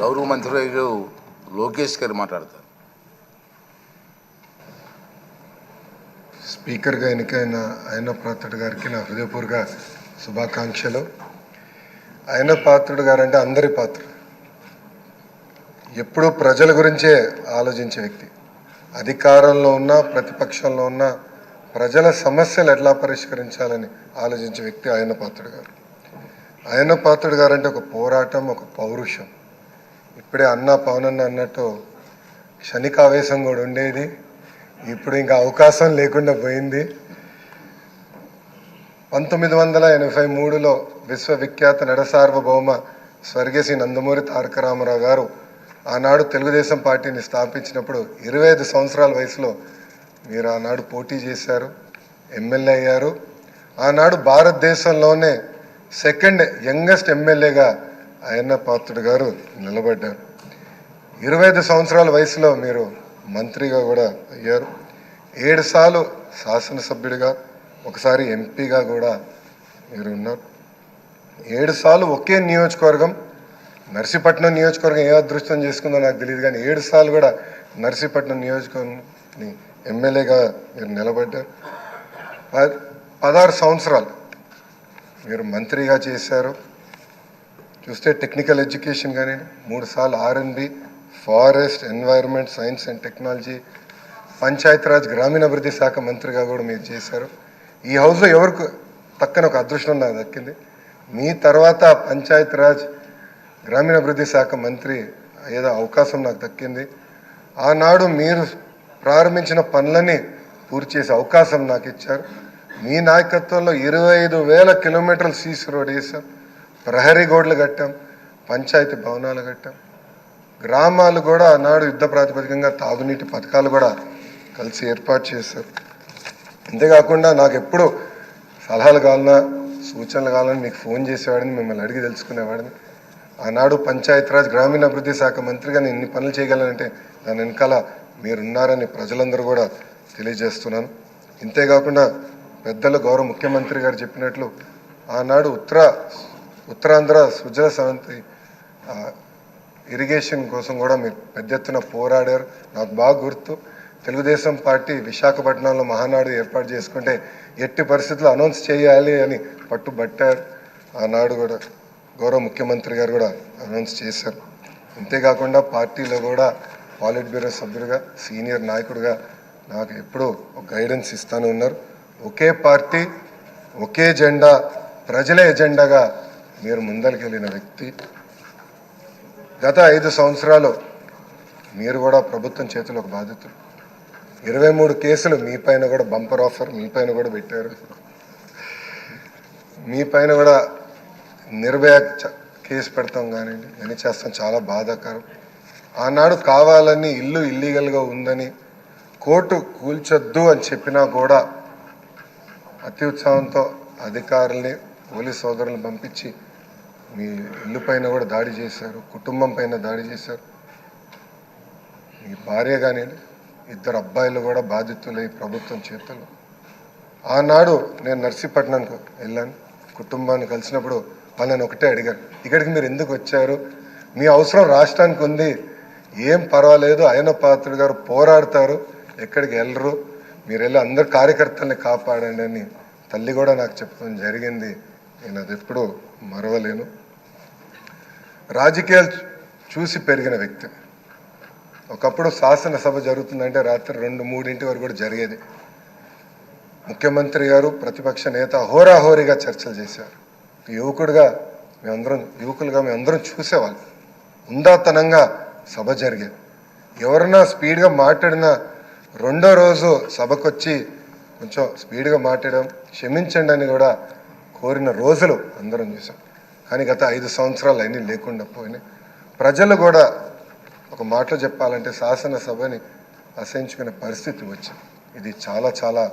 గౌరవ మంత్రి లోకేష్ గారు మాట్లాడతారు. స్పీకర్గా ఎన్నికైన అయ్యన్న పాత్రుడు గారికి నా హృదయపూర్వక శుభాకాంక్షలు. అయ్యన్న పాత్రుడు గారు అంటే అందరి పాత్ర, ఎప్పుడూ ప్రజల గురించే ఆలోచించే వ్యక్తి. అధికారంలో ఉన్న ప్రతిపక్షంలో ఉన్న ప్రజల సమస్యలు ఎట్లా పరిష్కరించాలని ఆలోచించే వ్యక్తి అయ్యన్న పాత్రుడు గారు. అయ్యన్న పాత్రుడు గారు అంటే ఒక పోరాటం, ఒక పౌరుషం. ఇప్పుడే పవనన్న అన్నట్టు క్షణికావేశం కూడా ఉండేది, ఇప్పుడు ఇంకా అవకాశం లేకుండా పోయింది. 1983లో విశ్వవిఖ్యాత నడసార్వభౌమ స్వర్గీయ నందమూరి తారక రామారావు గారు ఆనాడు తెలుగుదేశం పార్టీని స్థాపించినప్పుడు 25 సంవత్సరాల వయసులో మీరు ఆనాడు పోటీ చేశారు, ఎమ్మెల్యే అయ్యారు. ఆనాడు భారతదేశంలోనే సెకండ్ యంగెస్ట్ ఎమ్మెల్యేగా అయ్యన్న పాత్రుడు గారు నిలబడ్డారు. 25 సంవత్సరాల వయసులో మీరు మంత్రిగా కూడా అయ్యారు. 7 సార్లు శాసనసభ్యుడిగా, ఒకసారి ఎంపీగా కూడా మీరు ఉన్నారు. 7 సార్లు ఒకే నియోజకవర్గం, నర్సీపట్నం నియోజకవర్గం ఏ అదృష్టం చేసుకుందో నాకు తెలియదు, కానీ 7 సార్లు కూడా నర్సీపట్నం నియోజకవర్గం ఎమ్మెల్యేగా మీరు నిలబడ్డారు. 16 సంవత్సరాలు మీరు మంత్రిగా చేశారు. చూస్తే టెక్నికల్ ఎడ్యుకేషన్ కానీ 3 సార్లు R&B, forest, environment, science and technology, Panchayati Raj గ్రామీణాభివృద్ధి శాఖ మంత్రిగా కూడా మీరు చేశారు. ఈ హౌస్లో ఎవరికి తక్కన ఒక అదృష్టం నాకు దక్కింది. మీ తర్వాత పంచాయతీరాజ్ గ్రామీణాభివృద్ధి శాఖ మంత్రి ఏదో అవకాశం నాకు దక్కింది. ఆనాడు మీరు ప్రారంభించిన పనులని పూర్తి చేసే అవకాశం నాకు ఇచ్చారు. మీ నాయకత్వంలో 25,000 కిలోమీటర్లు సీసీ రోడ్ వేసాం, ప్రహరీ గోడలు కట్టాం, పంచాయతీ భవనాలు కట్టాం. గ్రామాలు కూడా ఆనాడు యుద్ధ ప్రాతిపదికంగా తాగునీటి పథకాలు కూడా కలిసి ఏర్పాటు చేశారు. అంతేకాకుండా నాకు ఎప్పుడు సలహాలు కావాలన్నా, సూచనలు కావాలని మీకు ఫోన్ చేసేవాడిని, మిమ్మల్ని అడిగి తెలుసుకునేవాడిని. ఆనాడు పంచాయతీరాజ్ గ్రామీణాభివృద్ధి శాఖ మంత్రిగా నేను ఇన్ని పనులు చేయగలనంటే దాని వెనకాల మీరున్నారని ప్రజలందరూ కూడా తెలియజేస్తున్నాను. ఇంతేకాకుండా పెద్దలు గౌరవ ముఖ్యమంత్రి గారు చెప్పినట్లు ఆనాడు ఉత్తరాంధ్ర సుజల సవంతి ఇరిగేషన్ కోసం కూడా మీరు పెద్ద ఎత్తున పోరాడారు. నాకు బాగా గుర్తు, తెలుగుదేశం పార్టీ విశాఖపట్నంలో మహానాడు ఏర్పాటు చేసుకుంటే ఎట్టి పరిస్థితుల్లో అనౌన్స్ చేయాలి అని పట్టుబట్టారు. ఆనాడు కూడా గౌరవ ముఖ్యమంత్రి గారు కూడా అనౌన్స్ చేశారు. అంతేకాకుండా పార్టీలో కూడా పాలిట్ బ్యూరో సభ్యుడిగా, సీనియర్ నాయకుడిగా నాకు ఎప్పుడూ ఒక గైడెన్స్ ఇస్తాను ఉన్నారు. ఒకే పార్టీ, ఒకే జెండా, ప్రజలే ఎజెండాగా మీరు ముందరికెళ్ళిన వ్యక్తి. గత 5 సంవత్సరాలు మీరు కూడా ప్రభుత్వం చేతిలో ఒక బాధితులు. 23 కేసులు మీ పైన కూడా, బంపర్ ఆఫర్ మీ పైన కూడా పెట్టారు. మీ పైన కూడా నిర్భయ కేసు పెడతాం కానివ్వండి, అని చేస్తాం, చాలా బాధాకరం. ఆనాడు కావాలని ఇల్లు ఇల్లీగల్గా ఉందని కోర్టు కూల్చొద్దు అని చెప్పినా కూడా అతి ఉత్సాహంతో అధికారుల్ని, పోలీస్ సోదరులను పంపించి మీ ఇల్లు పైన కూడా దాడి చేశారు, కుటుంబం పైన దాడి చేశారు. మీ భార్య కానీ 2 అబ్బాయిలు కూడా బాధితులై ప్రభుత్వం చేతులు. ఆనాడు నేను నర్సీపట్నంకు వెళ్ళాను, కుటుంబాన్ని కలిసినప్పుడు వాళ్ళని ఒకటే అడిగాను, ఇక్కడికి మీరు ఎందుకు వచ్చారు? మీ అవసరం రాష్ట్రానికి ఉంది, ఏం పర్వాలేదు, అయ్యన్న పాత్రుడు గారు పోరాడతారు, ఎక్కడికి వెళ్ళరు, మీరు వెళ్ళి అందరు కార్యకర్తల్ని కాపాడండి అని తల్లి కూడా నాకు చెప్పడం జరిగింది. నేను అది ఎప్పుడూ మరవలేను. రాజకీయాలు చూసి పెరిగిన వ్యక్తి. ఒకప్పుడు శాసనసభ జరుగుతుందంటే రాత్రి 2-3 వరకు కూడా జరిగేది. ముఖ్యమంత్రి గారు, ప్రతిపక్ష నేత హోరాహోరీగా చర్చలు చేశారు. యువకులుగా మేమందరం చూసేవాళ్ళం. ఉందాతనంగా సభ జరిగేది. ఎవరన్నా స్పీడ్గా మాట్లాడినా రెండో రోజు సభకొచ్చి కొంచెం స్పీడ్గా మాట్లాడడం, క్షమించండి అని కూడా కోరిన రోజులు అందరం చూసాం. కానీ గత 5 సంవత్సరాలు అన్నీ లేకుండా పోయినాయి. ప్రజలు కూడా ఒక మాటలో చెప్పాలంటే శాసనసభని అసహించుకునే పరిస్థితి వచ్చింది. ఇది చాలా చాలా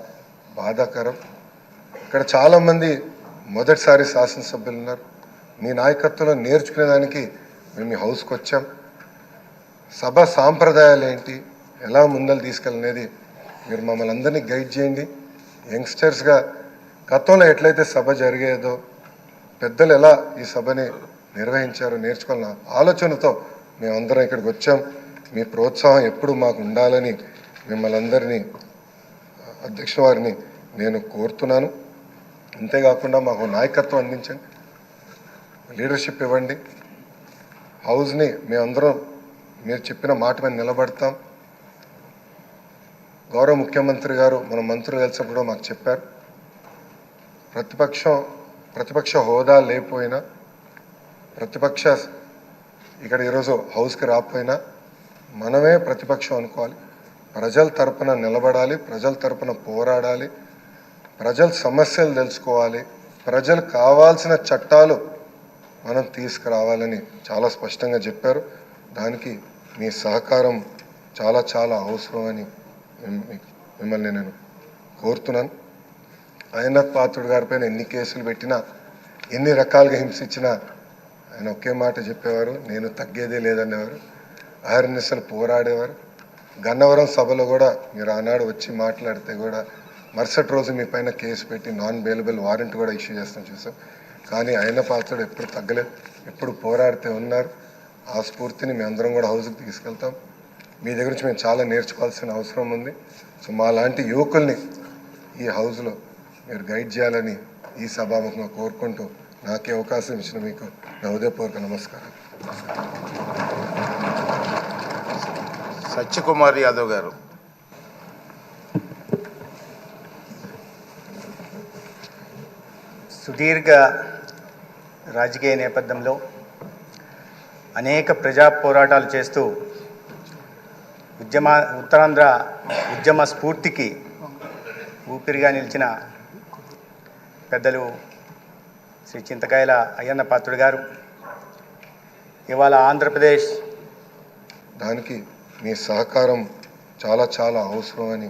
బాధాకరం. ఇక్కడ చాలామంది మొదటిసారి శాసనసభ్యులు ఉన్నారు. మీ నాయకత్వంలో నేర్చుకునేదానికి మేము ఈ హౌస్కి వచ్చాం. సభ సాంప్రదాయాలు ఏంటి, ఎలా ముందలు తీసుకెళ్ళనేది మీరు మమ్మల్ని అందరినీ గైడ్ చేయండి. యంగ్స్టర్స్గా గతంలో ఎట్లయితే సభ జరిగేదో పెద్దలు ఎలా ఈ సభని నిర్వహించారో నేర్చుకోవాలన్న ఆలోచనతో మేమందరం ఇక్కడికి వచ్చాం. మీ ప్రోత్సాహం ఎప్పుడు మాకు ఉండాలని మిమ్మల్ని అందరినీ అధ్యక్ష వారిని నేను కోరుతున్నాను. అంతేకాకుండా మాకు నాయకత్వం అందించండి, లీడర్షిప్ ఇవ్వండి. హౌస్ని మేమందరం మీరు చెప్పిన మాట మీద నిలబడతాం. గౌరవ ముఖ్యమంత్రి గారు మన మంత్రులు కలిసినప్పుడు మాకు చెప్పారు, ప్రతిపక్ష హోదా లేకపోయినా, ప్రతిపక్ష ఇక్కడ ఈరోజు హౌస్కి రాకపోయినా మనమే ప్రతిపక్షం అనుకోవాలి. ప్రజల తరపున నిలబడాలి, ప్రజల తరపున పోరాడాలి, ప్రజల సమస్యలు తెలుసుకోవాలి, ప్రజలు కావాల్సిన చట్టాలు మనం తీసుకురావాలని చాలా స్పష్టంగా చెప్పారు. దానికి మీ సహకారం చాలా చాలా అవసరం అని మిమ్మల్ని నేను కోరుతున్నాను. అయ్యన్నథ్ పాత్రుడు గారిపైన ఎన్ని కేసులు పెట్టినా, ఎన్ని రకాలుగా హింసించినా ఆయన ఒకే మాట చెప్పేవారు, నేను తగ్గేదే లేదనేవారు. అహర్నిశలు పోరాడేవారు. గన్నవరం సభలో కూడా మీరు ఆనాడు వచ్చి మాట్లాడితే కూడా మరుసటి రోజు మీ పైన కేసు పెట్టి నాన్ బెయిలబుల్ వారెంట్ కూడా ఇష్యూ చేస్తాం చూసాం. కానీ ఆయన పాత్రుడు ఎప్పుడు తగ్గలేదు, ఎప్పుడు పోరాడితే ఉన్నారు. ఆ స్ఫూర్తిని మేము అందరం కూడా హౌస్కి తీసుకెళ్తాం. మీ దగ్గర నుంచి మేము చాలా నేర్చుకోవాల్సిన అవసరం ఉంది. సో మా లాంటి యువకుల్ని ఈ హౌస్లో మీరు గైడ్ చేయాలని ఈ సభాముఖంగా కోరుకుంటూ నాకే అవకాశం ఇచ్చిన మీకు నా హృదయపూర్వక నమస్కారం. సత్యకుమార్ యాదవ్ గారు. సుదీర్ఘ రాజకీయ నేపథ్యంలో అనేక ప్రజా పోరాటాలు చేస్తూ ఉత్తరాంధ్ర ఉద్యమ స్ఫూర్తికి ఊపిరిగా నిలిచిన పెద్దలు శ్రీ చింతకాయల అయ్యన్న పాత్రుడు గారు ఇవాళ ఆంధ్రప్రదేశ్ దానికి మీ సహకారం చాలా చాలా అవసరం అని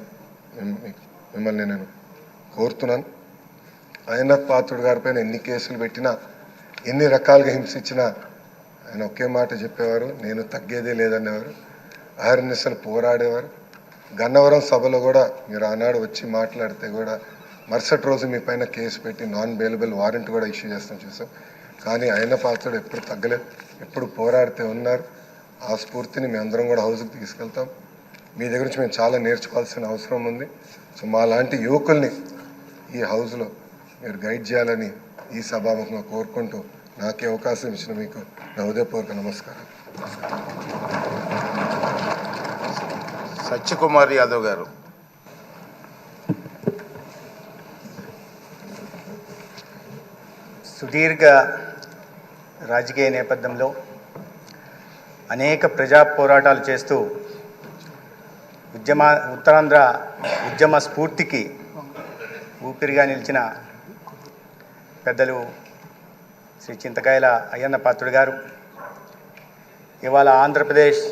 మిమ్మల్ని నేను కోరుతున్నాను. అయ్యన్నథ్ పాత్రుడు గారిపైన ఎన్ని కేసులు పెట్టినా, ఎన్ని రకాలుగా హింసించినా ఆయన ఒకే మాట చెప్పేవారు, నేను తగ్గేదే లేదనేవారు. అహర్నిశలు పోరాడేవారు. గన్నవరం సభలో కూడా మీరు ఆనాడు వచ్చి మాట్లాడితే కూడా మరుసటి రోజు మీ పైన కేసు పెట్టి నాన్ బెయిలబుల్ వారెంట్ కూడా ఇష్యూ చేస్తాం చూసాం. కానీ ఆయన పాత్రుడు ఎప్పుడు తగ్గలేదు, ఎప్పుడు పోరాడితే ఉన్నారు. ఆ స్ఫూర్తిని మేము అందరం కూడా హౌస్కి తీసుకెళ్తాం. మీ దగ్గర నుంచి మేము చాలా నేర్చుకోవాల్సిన అవసరం ఉంది. సో మా లాంటి యువకుల్ని ఈ హౌస్లో మీరు గైడ్ చేయాలని ఈ సభాముఖంగా కోరుకుంటూ నాకే అవకాశం ఇచ్చిన మీకు నా హృదయపూర్వక నమస్కారం. సత్యకుమార్ యాదవ్ గారు. సుదీర్ఘ రాజకీయ నేపథ్యంలో అనేక ప్రజా పోరాటాలు చేస్తూ ఉత్తరాంధ్ర ఉద్యమ స్ఫూర్తికి ఊపిరిగా నిలిచిన పెద్దలు శ్రీ చింతకాయల అయ్యన్న పాత్రుడు గారు ఇవాళ ఆంధ్రప్రదేశ్